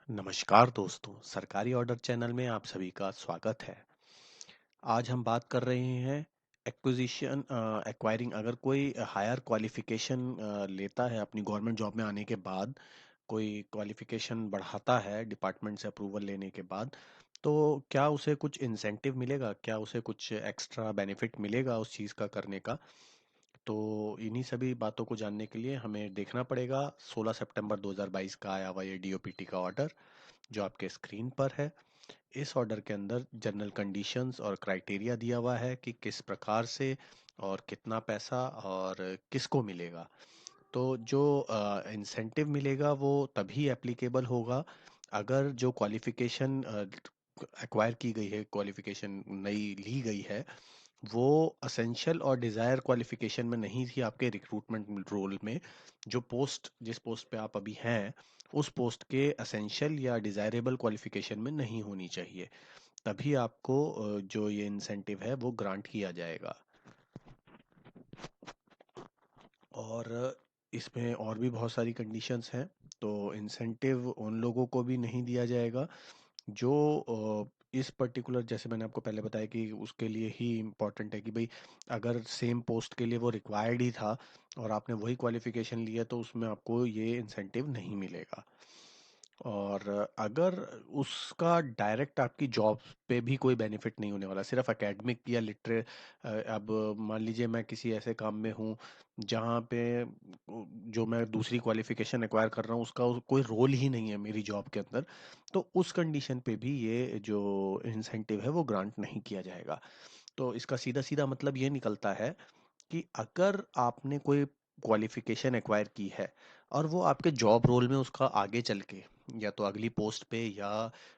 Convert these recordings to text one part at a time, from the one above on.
नमस्कार दोस्तों, सरकारी ऑर्डर चैनल में आप सभी का स्वागत है। आज हम बात कर रहे हैं एक्विजिशन एक्वायरिंग। अगर कोई हायर क्वालिफिकेशन लेता है अपनी गवर्नमेंट जॉब में आने के बाद, कोई क्वालिफिकेशन बढ़ाता है डिपार्टमेंट से अप्रूवल लेने के बाद, तो क्या उसे कुछ इंसेंटिव मिलेगा, क्या उसे कुछ एक्स्ट्रा बेनिफिट मिलेगा उस चीज़ का करने का। तो इन्हीं सभी बातों को जानने के लिए हमें देखना पड़ेगा 16 सितंबर 2022 का आया हुआ ये डीओपीटी का ऑर्डर जो आपके स्क्रीन पर है। इस ऑर्डर के अंदर जनरल कंडीशंस और क्राइटेरिया दिया हुआ है कि किस प्रकार से और कितना पैसा और किसको मिलेगा। तो जो इंसेंटिव मिलेगा वो तभी एप्लीकेबल होगा अगर जो क्वालिफिकेशन एक्वायर की गई है, क्वालिफिकेशन नई ली गई है, वो असेंशियल और डिज़ायर क्वालिफिकेशन में नहीं थी आपके रिक्रूटमेंट रोल में। जो पोस्ट जिस पोस्ट पे आप अभी हैं उस पोस्ट के असेंशियल या डिज़ायरेबल क्वालिफिकेशन में नहीं होनी चाहिए। तभी आपको जो ये इंसेंटिव है वो ग्रांट किया जाएगा। और इसमें और भी बहुत सारी कंडीशंस हैं। तो इंसेंटिव उन लोगों को भी नहीं दिया जाएगा जो इस पर्टिकुलर, जैसे मैंने आपको पहले बताया कि उसके लिए ही इम्पोर्टेंट है कि भाई अगर सेम पोस्ट के लिए वो रिक्वायर्ड ही था और आपने वही क्वालिफिकेशन लिया तो उसमें आपको ये इंसेंटिव नहीं मिलेगा। और अगर उसका डायरेक्ट आपकी जॉब पे भी कोई बेनिफिट नहीं होने वाला, सिर्फ एकेडमिक या लिटरे, अब मान लीजिए मैं किसी ऐसे काम में हूँ जहाँ पे जो मैं दूसरी क्वालिफिकेशन एक्वायर कर रहा हूँ उसका कोई रोल ही नहीं है मेरी जॉब के अंदर, तो उस कंडीशन पे भी ये जो इंसेंटिव है वो ग्रांट नहीं किया जाएगा। तो इसका सीधा सीधा मतलब ये निकलता है कि अगर आपने कोई क्वालिफिकेशन एक्वायर की है और वो आपके जॉब रोल में उसका आगे चल के या तो अगली पोस्ट पे या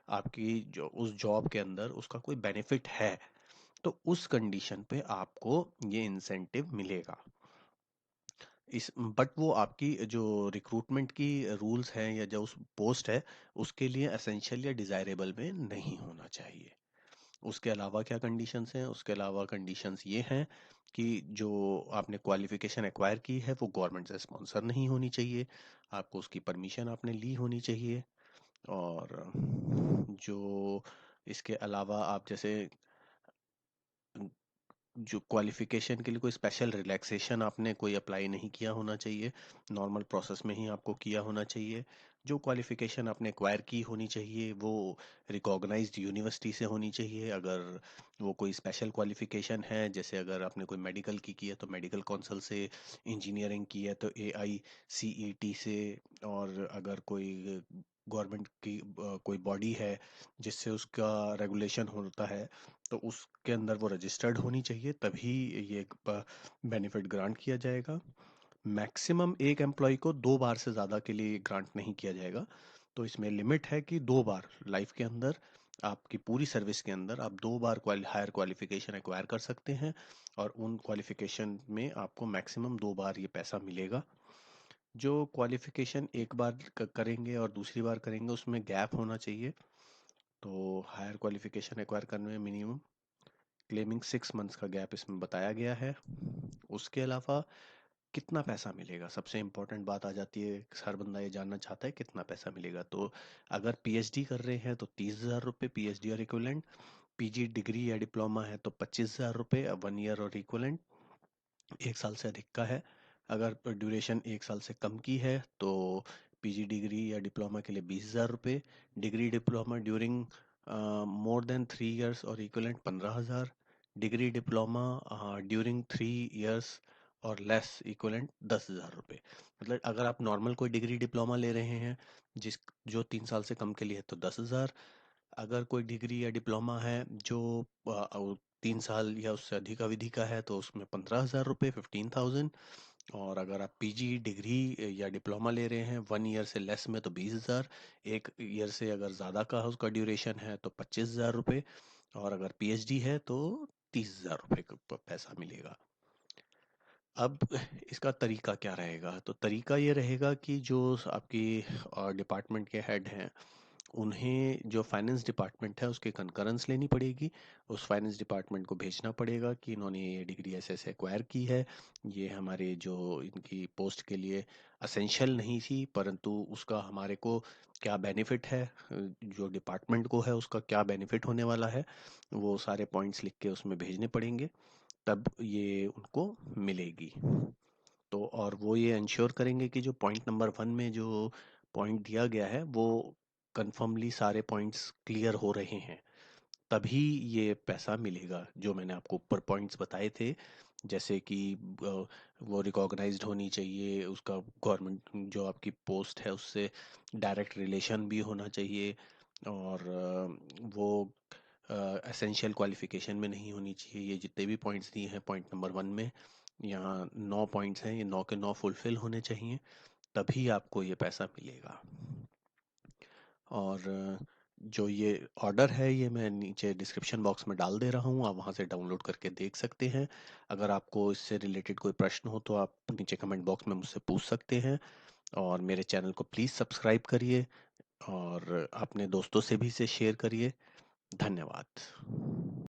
आपकी जो उस जॉब के अंदर उसका कोई बेनिफिट है, तो उस कंडीशन पे आपको ये इंसेंटिव मिलेगा। इस बट वो आपकी जो रिक्रूटमेंट की रूल्स हैं या जो उस पोस्ट है उसके लिए एसेंशियल या डिजायरेबल में नहीं होना चाहिए। उसके अलावा क्या कंडीशंस हैं? उसके अलावा कंडीशंस ये हैं कि जो आपने क्वालिफिकेशन एक्वायर की है वो गवर्नमेंट से स्पॉन्सर नहीं होनी चाहिए, आपको उसकी परमिशन आपने ली होनी चाहिए। और जो इसके अलावा आप जैसे जो क्वालिफिकेशन के लिए कोई स्पेशल रिलैक्सेशन आपने कोई अप्लाई नहीं किया होना चाहिए, नॉर्मल प्रोसेस में ही आपको किया होना चाहिए। जो क्वालिफिकेशन आपने एक्वायर की होनी चाहिए वो रिकॉग्नाइज्ड यूनिवर्सिटी से होनी चाहिए। अगर वो कोई स्पेशल क्वालिफिकेशन है, जैसे अगर आपने कोई मेडिकल की है तो मेडिकल काउंसिल से, इंजीनियरिंग की है तो AICET से, और अगर कोई गवर्नमेंट की कोई बॉडी है जिससे उसका रेगुलेशन होता है तो उसके अंदर वो रजिस्टर्ड होनी चाहिए, तभी ये बेनिफिट ग्रांट किया जाएगा। मैक्सिमम एक एम्प्लॉय को 2 बार से ज़्यादा के लिए ग्रांट नहीं किया जाएगा। तो इसमें लिमिट है कि 2 बार लाइफ के अंदर, आपकी पूरी सर्विस के अंदर आप 2 बार हायर क्वालिफिकेशन एक्वायर कर सकते हैं और उन क्वालिफिकेशन में आपको मैक्सिमम 2 बार ये पैसा मिलेगा। जो क्वालिफिकेशन एक बार करेंगे और दूसरी बार करेंगे उसमें गैप होना चाहिए। तो हायर क्वालिफिकेशन एक्वायर करने में मिनिमम क्लेमिंग 6 मंथ्स का गैप इसमें बताया गया है। उसके अलावा कितना पैसा मिलेगा, सबसे इम्पोर्टेंट बात आ जाती है। हर बंदा ये जानना चाहता है कितना पैसा मिलेगा। तो अगर पीएचडी कर रहे हैं तो 30,000 रुपये पीएचडी और इक्विवेलेंट। पीजी डिग्री या डिप्लोमा है तो 25,000 रुपये 1 ईयर और इक्विवेलेंट, 1 साल से अधिक का है। अगर ड्यूरेशन 1 साल से कम की है तो पीजी डिग्री या डिप्लोमा के लिए 20,000 रुपये। Degree diploma during more than 3 years और equivalent 15,000। Degree diploma during 3 years और लेस इक्वलेंट 10,000 रुपये। मतलब अगर आप नॉर्मल कोई डिग्री डिप्लोमा ले रहे हैं जिस जो 3 साल से कम के लिए है तो 10,000। अगर कोई डिग्री या डिप्लोमा है जो 3 साल या उससे अधिक अवधि का है तो उसमें 15,000 रुपये 15,000। और अगर आप पीजी डिग्री या डिप्लोमा ले रहे हैं 1 ईयर से लेस में तो 20,000। 1 ईयर से अगर ज़्यादा का उसका ड्यूरेशन है तो 25,000 रुपये। और अगर पीएचडी है तो 30,000 रुपये का पैसा मिलेगा। अब इसका तरीका क्या रहेगा? तो तरीका ये रहेगा कि जो आपकी डिपार्टमेंट के हेड हैं उन्हें जो फाइनेंस डिपार्टमेंट है उसके कंकरेंस लेनी पड़ेगी। उस फाइनेंस डिपार्टमेंट को भेजना पड़ेगा कि इन्होंने ये डिग्री ऐसे ऐसे एक्वायर की है, ये हमारे जो इनकी पोस्ट के लिए असेंशियल नहीं थी, परंतु उसका हमारे को क्या बेनिफिट है, जो डिपार्टमेंट को है उसका क्या बेनिफिट होने वाला है, वो सारे पॉइंट्स लिख के उसमें भेजने पड़ेंगे, तब ये उनको मिलेगी। तो और वो ये इंश्योर करेंगे कि जो पॉइंट नंबर 1 में जो पॉइंट दिया गया है वो कंफर्मली सारे पॉइंट्स क्लियर हो रहे हैं, तभी ये पैसा मिलेगा। जो मैंने आपको ऊपर पॉइंट्स बताए थे, जैसे कि वो रिकॉग्नाइज्ड होनी चाहिए, उसका गवर्नमेंट जो आपकी पोस्ट है उससे डायरेक्ट रिलेशन भी होना चाहिए, और वो एसेंशियल क्वालिफिकेशन में नहीं होनी चाहिए। ये जितने भी पॉइंट्स दिए हैं पॉइंट नंबर 1 में, यहाँ 9 पॉइंट्स हैं, ये 9 के 9 फुलफिल होने चाहिए, तभी आपको ये पैसा मिलेगा। और जो ये ऑर्डर है ये मैं नीचे डिस्क्रिप्शन बॉक्स में डाल दे रहा हूँ, आप वहाँ से डाउनलोड करके देख सकते हैं। अगर आपको इससे रिलेटेड कोई प्रश्न हो तो आप नीचे कमेंट बॉक्स में मुझसे पूछ सकते हैं, और मेरे चैनल को प्लीज़ सब्सक्राइब करिए और अपने दोस्तों से भी इसे शेयर करिए। धन्यवाद।